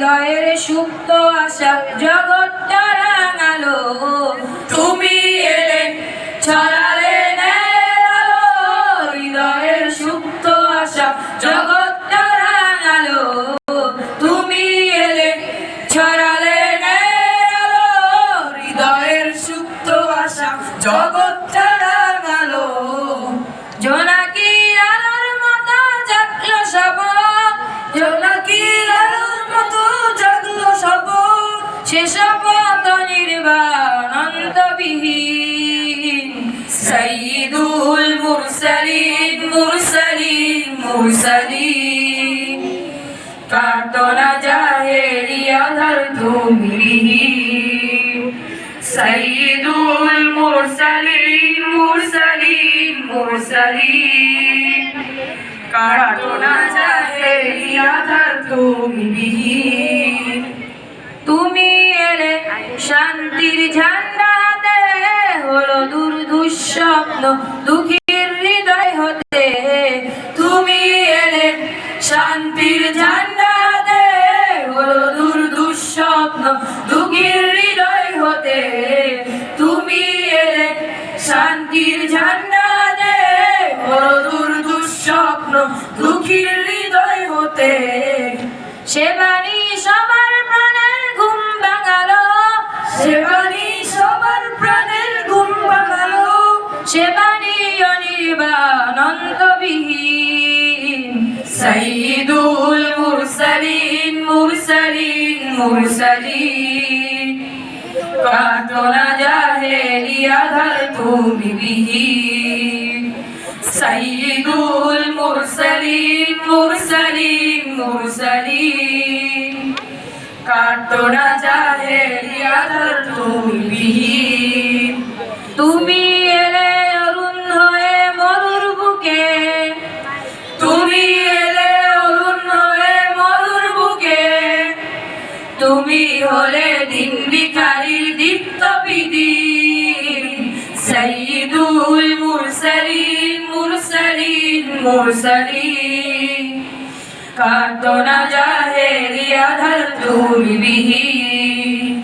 হৃদয়ের সুপ্ত আশা জগৎটা রাঙালো। তুমি এলে ছড়ালে ন্যায়ের আলো, হৃদয়ের সুপ্ত আশা জগৎটা রাঙালো। তুমি এলে ছড়ালে ন্যায়ের আলো, হৃদয়ের সুপ্ত আশা জগৎটা রাঙালো। জোনাকির আলোর মতো জাগলো সব, জোনাকির আলোর মতো জাগলো সব, সে শপথ নির্বাণ অন্তবিহীন। সাইয়্যিদুল মুরসালিন মুরসালিন মুরসালিন, কাটো না জাহেলিয়া ধার তুমি বিহীন। সাইয়্যিদুল মুরসালিন মুরসালিন মুরসালিন, কাটো না জাহেলিয়া ধার তুমি বিহীন। তুমি এলে শান্তির ঝান্ডা হাতে, হলো দূর দুঃস্বপ্ন দুঃখীর হৃদয় হতে। তুমি এলে শান্তির ঝান্ডা হাতে, হলো দূর দুঃস্বপ্ন দুঃখীর হৃদয় হতে। তুমি এলে শান্তির ঝান্ডা হাতে, হলো দূর দুঃস্বপ্ন দুঃখীর হৃদয় হতে। সে বাণী সবার প্রাণের ঘুম ভাঙালো, সে বাণী সবার প্রাণের ঘুম ভাঙালো, সে বাণী অনির্বাণ অন্তবিহীন। সাইয়্যিদুল মুরসালিন মুরসালিন মুরসালিন, কাটো না জাহেলিয়া ধার তুমি বিহীন। সাইয়্যিদুল মুরসালিন মুরসালিন মুরসালিন, কাটো না জাহেলিয়া ধার তুমি বিহীন। তুমি এলে অরুণ হয়ে মরুর বুকে, তুমি এলে অরুণ হয়ে মরুর বুকে। তুমি হলে দিন ভিখারির দীপ্ত বিদিন। সাইয়্যিদুল মুরসালিন মুরসালিন মুরসালিন, কাটো না জাহেলিয়া ধার তুমি বিহীন।